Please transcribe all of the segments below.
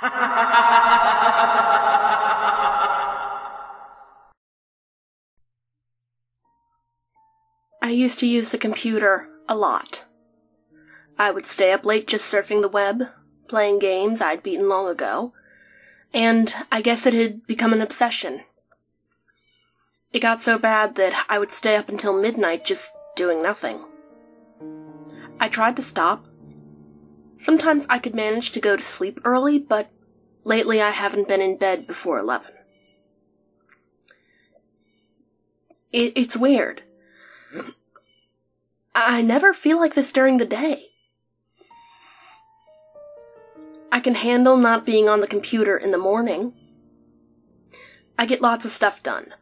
I used to use the computer a lot. I would stay up late just surfing the web, playing games I'd beaten long ago, and I guess it had become an obsession. It got so bad that I would stay up until midnight just doing nothing. I tried to stop. Sometimes I could manage to go to sleep early, but lately I haven't been in bed before 11. It's weird. I never feel like this during the day. I can handle not being on the computer in the morning. I get lots of stuff done.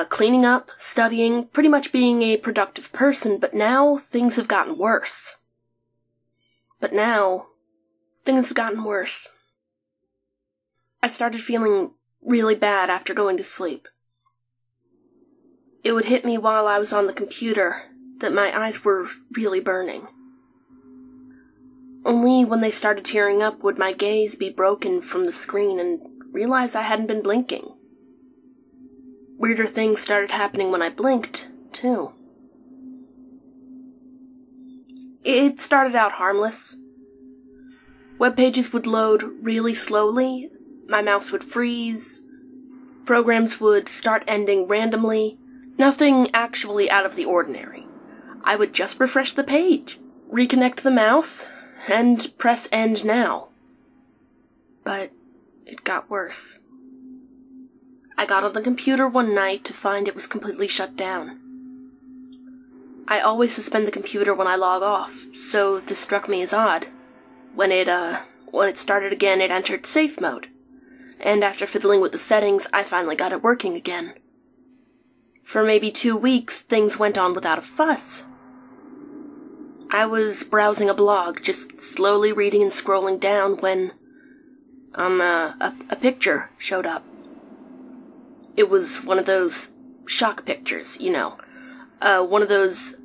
Cleaning up, studying, pretty much being a productive person, but now things have gotten worse. I started feeling really bad after going to sleep. It would hit me while I was on the computer that my eyes were really burning. Only when they started tearing up would my gaze be broken from the screen and realize I hadn't been blinking. Weirder things started happening when I blinked, too. It started out harmless. Web pages would load really slowly, my mouse would freeze, programs would start ending randomly, nothing actually out of the ordinary. I would just refresh the page, reconnect the mouse, and press end now. But it got worse. I got on the computer one night to find it was completely shut down. I always suspend the computer when I log off, so this struck me as odd. When it started again, it entered safe mode, and after fiddling with the settings, I finally got it working again. For maybe 2 weeks, things went on without a fuss. I was browsing a blog, just slowly reading and scrolling down when, a picture showed up. It was one of those shock pictures, you know. One of those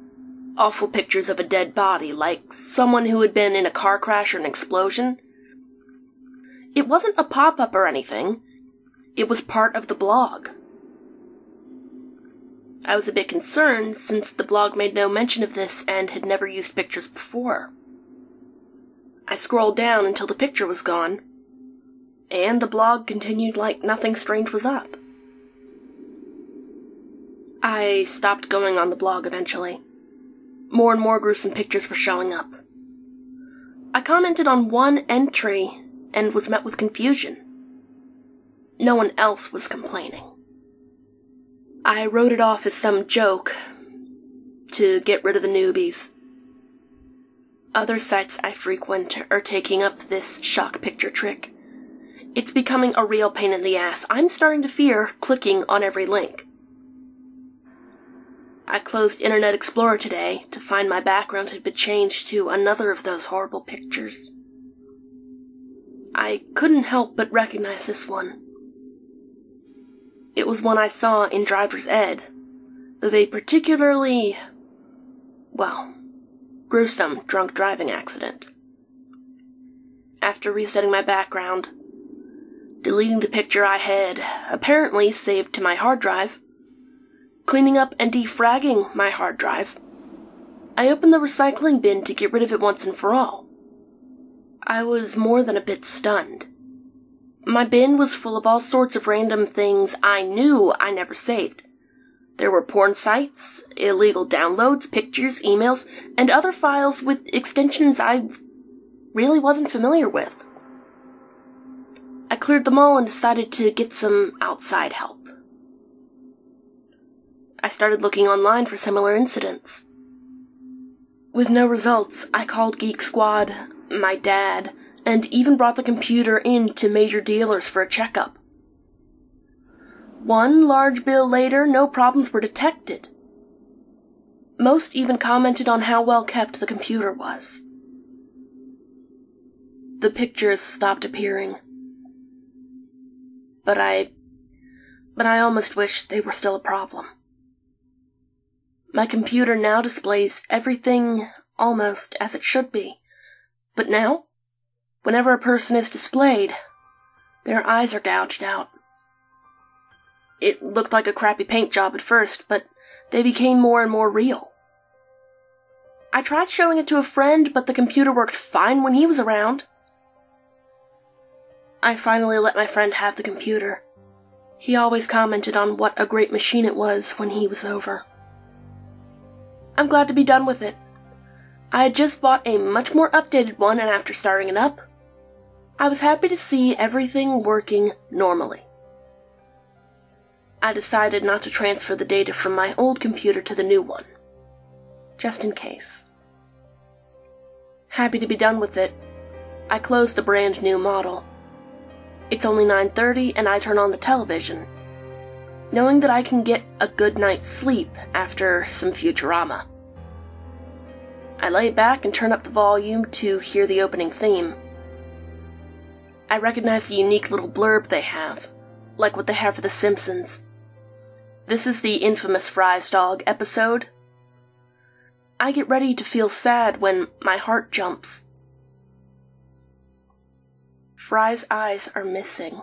awful pictures of a dead body, like someone who had been in a car crash or an explosion. It wasn't a pop-up or anything. It was part of the blog. I was a bit concerned, since the blog made no mention of this and had never used pictures before. I scrolled down until the picture was gone, and the blog continued like nothing strange was up. I stopped going on the blog eventually. More and more gruesome pictures were showing up. I commented on one entry and was met with confusion. No one else was complaining. I wrote it off as some joke to get rid of the newbies. Other sites I frequent are taking up this shock picture trick. It's becoming a real pain in the ass. I'm starting to fear clicking on every link. I closed Internet Explorer today to find my background had been changed to another of those horrible pictures. I couldn't help but recognize this one. It was one I saw in Driver's Ed, of a particularly, gruesome drunk driving accident. After resetting my background, deleting the picture I had apparently saved to my hard drive, cleaning up and defragging my hard drive, I opened the recycling bin to get rid of it once and for all. I was more than a bit stunned. My bin was full of all sorts of random things I knew I never saved. There were porn sites, illegal downloads, pictures, emails, and other files with extensions I really wasn't familiar with. I cleared them all and decided to get some outside help. I started looking online for similar incidents. With no results, I called Geek Squad, my dad, and even brought the computer in to major dealers for a checkup. One large bill later, no problems were detected. Most even commented on how well kept the computer was. The pictures stopped appearing. But I almost wish they were still a problem. My computer now displays everything almost as it should be. But now, Whenever a person is displayed, their eyes are gouged out. It looked like a crappy paint job at first, but they became more and more real. I tried showing it to a friend, but the computer worked fine when he was around. I finally let my friend have the computer. He always commented on what a great machine it was when he was over. I'm glad to be done with it. I had just bought a much more updated one, and after starting it up, I was happy to see everything working normally. I decided not to transfer the data from my old computer to the new one, just in case. Happy to be done with it, I closed the brand new model. It's only 9:30 and I turn on the television, knowing that I can get a good night's sleep after some Futurama. I lay back and turn up the volume to hear the opening theme. I recognize the unique little blurb they have, like what they have for The Simpsons. This is the infamous Fry's dog episode. I get ready to feel sad when my heart jumps. Fry's eyes are missing.